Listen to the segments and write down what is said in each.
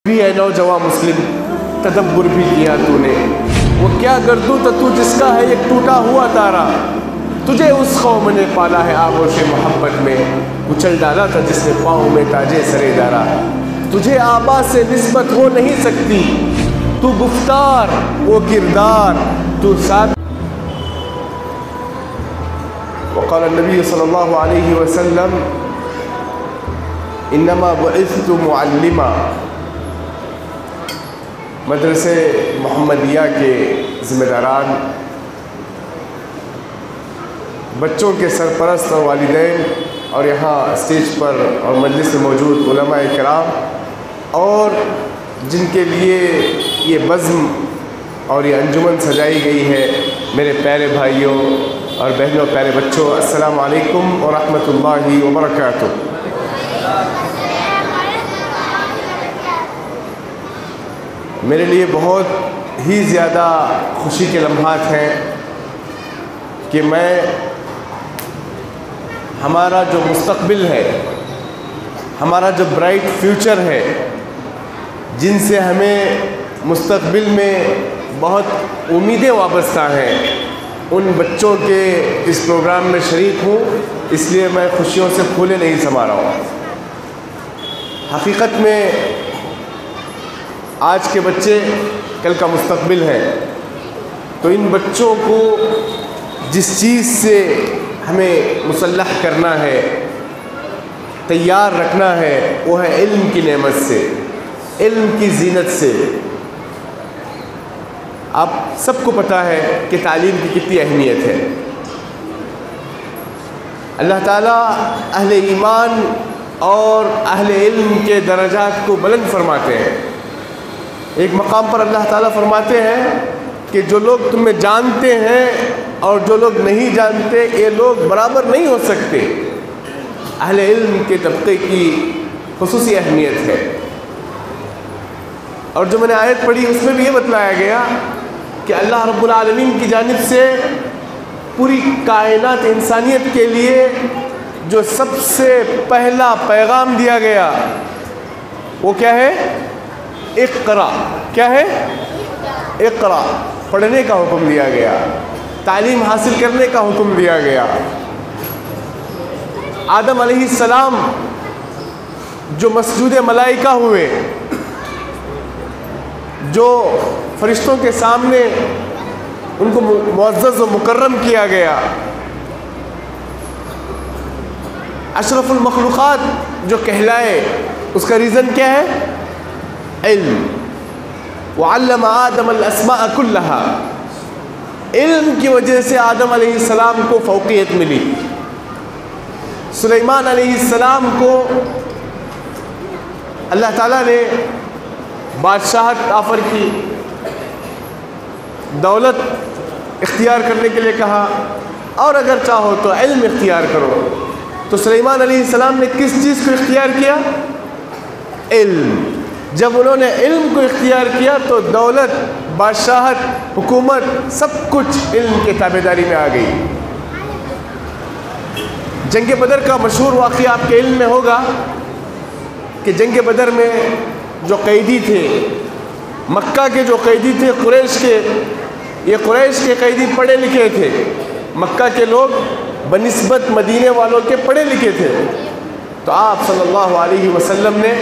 بھی ہے نوجوان مسلم، تدبر بھی کیا تو نے، وہ کیا گردوں تو جس کا ہے ایک ٹوٹا ہوا تارا، تجھے اس قوم نے پالا ہے آغوش محبت میں، کچل ڈالا تھا جس نے پاؤں میں تاجے سرے دارا، تجھے آبا سے نسبت ہو نہیں سکتی، تو گفتار وہ کردار تو ساتھ۔ وقال النبی صلی اللہ علیہ وسلم انما بعثت معلما، مدرسے محمدیہ کے ذمہ داران، بچوں کے سرپرست اور والدین، اور یہاں اسٹیج پر اور مجلس میں موجود علماء کرام، اور جن کے لیے یہ بزم اور یہ انجمن سجائی گئی ہے، میرے پیارے بھائیوں اور بہنوں، پیارے بچوں، السلام علیکم ورحمۃ اللہ وبرکاتہ۔ میرے لیے بہت ہی زیادہ خوشی کے لمحات ہیں کہ میں ہمارا جو مستقبل ہے، ہمارا جو برائٹ فیوچر ہے، جن سے ہمیں مستقبل میں بہت امیدیں وابستہ ہیں، ان بچوں کے اس پروگرام میں شریک ہوں، اس لیے میں خوشیوں سے پھولے نہیں سما رہا ہوں۔ حقیقت میں آج کے بچے کل کا مستقبل ہے، تو ان بچوں کو جس چیز سے ہمیں مسلح کرنا ہے، تیار رکھنا ہے، وہ ہے علم کی نعمت سے، علم کی زینت سے۔ آپ سب کو پتہ ہے کہ تعلیم کی کتنی اہمیت ہے۔ اللہ تعالیٰ اہل ایمان اور اہل علم کے درجات کو بلند فرماتے ہیں۔ ایک مقام پر اللہ تعالیٰ فرماتے ہیں کہ جو لوگ تمہیں جانتے ہیں اور جو لوگ نہیں جانتے، یہ لوگ برابر نہیں ہو سکتے۔ اہل علم کے طبقے کی خصوصی اہمیت ہے۔ اور جو میں نے آیت پڑھی اس میں بھی یہ بتلایا گیا کہ اللہ رب العالمین کی جانب سے پوری کائنات انسانیت کے لیے جو سب سے پہلا پیغام دیا گیا وہ کیا ہے؟ اقرا۔ کیا ہے؟ اقرا، پڑھنے کا حکم دیا گیا، تعلیم حاصل کرنے کا حکم دیا گیا۔ آدم علیہ السلام جو مسجود ملائکہ ہوئے، جو فرشتوں کے سامنے ان کو معزز و مکرم کیا گیا، اشرف المخلوقات جو کہلائے، اس کا ریزن کیا ہے؟ علم۔ وعلم آدم الاسماء كلها، علم کی وجہ سے آدم علیہ السلام کو فوقیت ملی۔ سلیمان علیہ السلام کو اللہ تعالیٰ نے بادشاہت آفر کی، دولت اختیار کرنے کے لیے کہا، اور اگر چاہو تو علم اختیار کرو۔ تو سلیمان علیہ السلام نے کس چیز کو اختیار کیا؟ علم۔ جب انہوں نے علم کو اختیار کیا تو دولت، بادشاہت، حکومت، سب کچھ علم کے تابعداری میں آ گئی۔ جنگ بدر کا مشہور واقعہ آپ کے علم میں ہوگا کہ جنگ بدر میں جو قیدی تھے، مکہ کے جو قیدی تھے، قریش کے، یہ قریش کے قیدی پڑھے لکھے تھے، مکہ کے لوگ بنسبت مدینے والوں کے پڑھے لکھے تھے۔ تو آپ صلی اللہ علیہ وسلم نے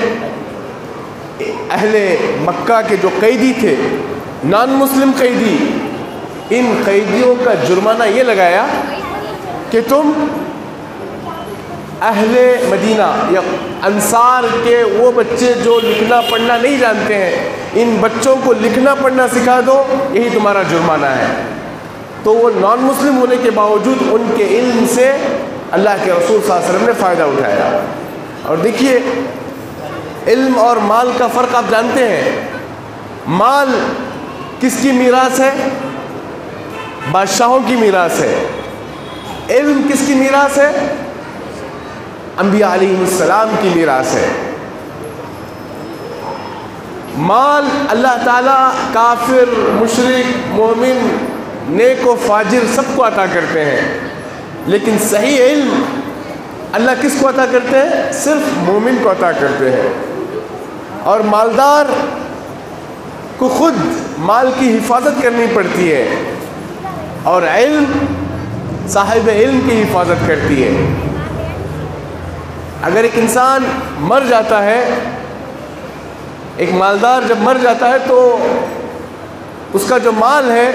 اہل مکہ کے جو قیدی تھے، نان مسلم قیدی، ان قیدیوں کا جرمانہ یہ لگایا کہ تم اہل مدینہ یا انصار کے وہ بچے جو لکھنا پڑھنا نہیں جانتے ہیں، ان بچوں کو لکھنا پڑھنا سکھا دو، یہی تمہارا جرمانہ ہے۔ تو وہ نان مسلم ہونے کے باوجود ان کے علم سے اللہ کے رسول صلی اللہ علیہ وسلم نے فائدہ اٹھایا۔ اور دیکھیے، علم اور مال کا فرق آپ جانتے ہیں۔ مال کس کی میراث ہے؟ بادشاہوں کی میراث ہے۔ علم کس کی میراث ہے؟ انبیاء علیہ السلام کی میراث ہے۔ مال اللہ تعالیٰ کافر، مشرک، مومن، نیک و فاجر سب کو عطا کرتے ہیں، لیکن صحیح علم اللہ کس کو عطا کرتے ہیں؟ صرف مومن کو عطا کرتے ہیں۔ اور مالدار کو خود مال کی حفاظت کرنی پڑتی ہے، اور علم صاحب علم کی حفاظت کرتی ہے۔ اگر ایک انسان مر جاتا ہے، ایک مالدار جب مر جاتا ہے تو اس کا جو مال ہے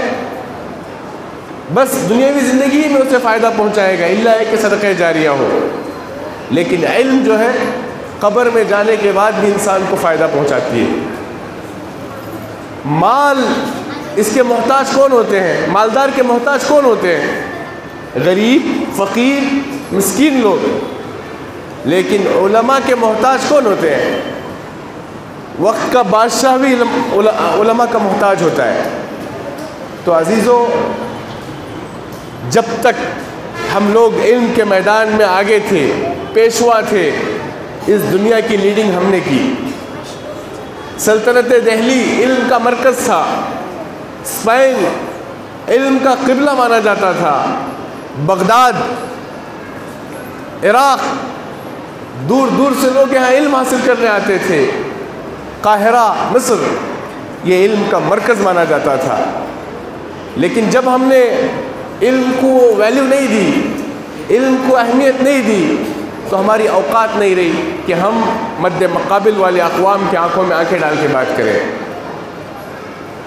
بس دنیاوی زندگی میں اسے فائدہ پہنچائے گا، الا ہے کہ صدقہ جاریہ ہو، لیکن علم جو ہے قبر میں جانے کے بعد بھی انسان کو فائدہ پہنچاتی ہے۔ مال اس کے محتاج کون ہوتے ہیں؟ مالدار کے محتاج کون ہوتے ہیں؟ غریب، فقیر، مسکین لوگ، لیکن علماء کے محتاج کون ہوتے ہیں؟ وقت کا بادشاہ بھی علماء کا محتاج ہوتا ہے۔ تو عزیزو، جب تک ہم لوگ علم کے میدان میں آگے تھے، پیشوا تھے، اس دنیا کی لیڈنگ ہم نے کی۔ سلطنت دہلی علم کا مرکز تھا، اسپین علم کا قبلہ مانا جاتا تھا، بغداد، عراق، دور دور سے لوگ یہاں علم حاصل کرنے آتے تھے، قاہرہ، مصر، یہ علم کا مرکز مانا جاتا تھا۔ لیکن جب ہم نے علم کو ویلیو نہیں دی، علم کو اہمیت نہیں دی، تو ہماری اوقات نہیں رہی کہ ہم مد مقابل والے اقوام کی آنکھوں میں آنکھیں ڈال کے بات کریں۔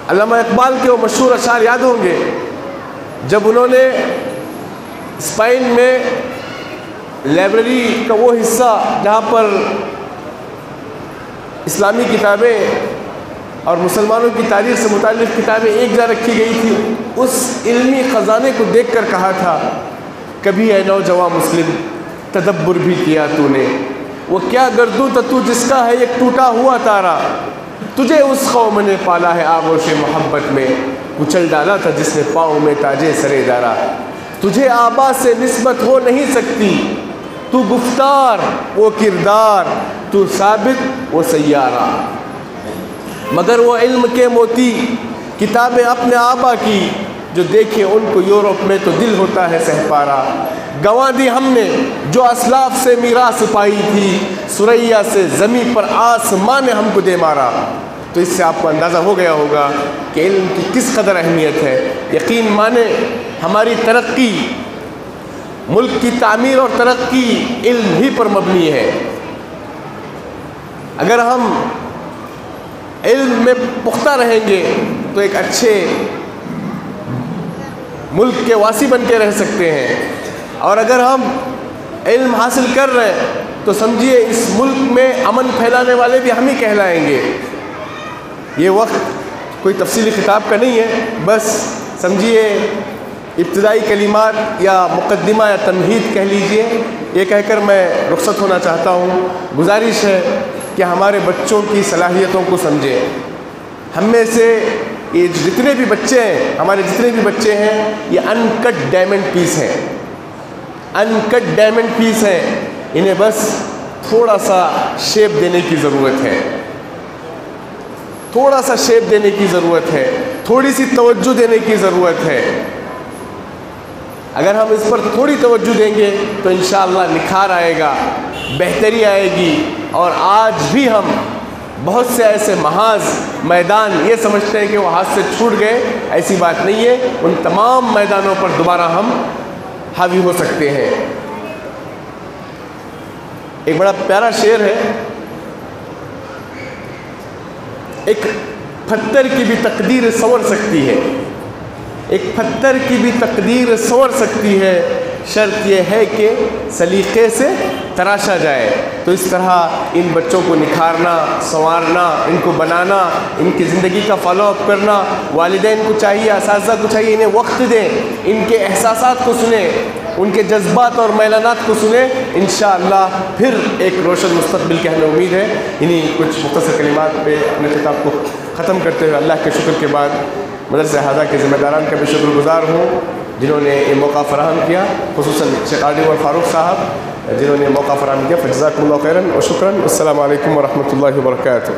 علامہ اقبال کے وہ مشہور اشعار یاد ہوں گے، جب انہوں نے اسپین میں لائبریری کا وہ حصہ جہاں پر اسلامی کتابیں اور مسلمانوں کی تاریخ سے متعلق کتابیں ایک جا رکھی گئی تھی، اس علمی خزانے کو دیکھ کر کہا تھا، کبھی اے نوجوان مسلم تدبر بھی کیا تو نے، وہ کیا گردوں تو جس کا ہے ایک ٹوٹا ہوا تارا، تجھے اس قوم نے پالا ہے آغوش محبت میں، کچل ڈالا تھا جس نے پاؤں میں تاجے سرے دارا، تجھے آبا سے نسبت ہو نہیں سکتی، تو گفتار وہ کردار، تو ثابت وہ سیارہ، مگر وہ علم کے موتی کتابیں اپنے آبا کی، جو دیکھے ان کو یورپ میں تو دل ہوتا ہے سہپارا، گنوا دی ہم نے جو اسلاف سے میراث پائی تھی، سریا سے زمین پر آسمان نے ہم کو دے مارا۔ تو اس سے آپ کو اندازہ ہو گیا ہوگا کہ علم کی کس قدر اہمیت ہے۔ یقین مانے ہماری ترقی، ملک کی تعمیر اور ترقی علم ہی پر مبنی ہے۔ اگر ہم علم میں پختہ رہیں گے تو ایک اچھے ملک کے واسی بن کے رہ سکتے ہیں، اور اگر ہم علم حاصل کر رہے ہیں تو سمجھیے اس ملک میں امن پھیلانے والے بھی ہم ہی کہلائیں گے۔ یہ وقت کوئی تفصیلی خطاب کا نہیں ہے، بس سمجھیے ابتدائی کلمات یا مقدمہ یا تمہید کہہ لیجئے، یہ کہہ کر میں رخصت ہونا چاہتا ہوں۔ گزارش ہے کہ ہمارے بچوں کی صلاحیتوں کو سمجھیں۔ ہم میں سے یہ جتنے بھی بچے ہیں، ہمارے جتنے بھی بچے ہیں، یہ ان کٹ ڈائمنڈ پیس ہیں، ان کٹ ڈائمنڈ پیس ہیں، انہیں بس تھوڑا سا شیپ دینے کی ضرورت ہے، تھوڑا سا شیپ دینے کی ضرورت ہے، تھوڑی سی توجہ دینے کی ضرورت ہے۔ اگر ہم اس پر تھوڑی توجہ دیں گے تو انشاءاللہ نکھار آئے گا، بہتری آئے گی، اور آج بھی ہم بہت سے ایسے محاذ میدان یہ سمجھتے ہیں کہ وہ ہاتھ سے چھوٹ گئے، ایسی بات نہیں ہے، ان تمام میدانوں پر دوبارہ ہم حاوی ہو سکتے ہیں۔ ایک بڑا پیارا شعر ہے، ایک پتھر کی بھی تقدیر سنور سکتی ہے، ایک پتھر کی بھی تقدیر سنور سکتی ہے، شرط یہ ہے کہ سلیقے سے تراشا جائے۔ تو اس طرح ان بچوں کو نکھارنا، سنوارنا، ان کو بنانا، ان کی زندگی کا فالو اپ کرنا، والدین کو چاہیے، اساتذہ کو چاہیے انہیں وقت دیں، ان کے احساسات کو سنیں، ان کے جذبات اور میلانات کو سنیں، انشاءاللہ پھر ایک روشن مستقبل کی ہمیں امید ہے۔ انہی کچھ مختصر کلمات پہ اپنے خطاب کو ختم کرتے ہوئے اللہ کے شکر کے بعد مدرسہ ہادہ کے ذمہ داران کا بھی شکر گزار ہوں جنہوں نے یہ موقع فراہم کیا، خصوصاً شیخ عادل اور فاروق صاحب جنہوں نے موقع فراہم کیا۔ فجزاکم اللہ خیراً و شکراً۔ السلام علیکم ورحمۃ اللہ وبرکاتہ۔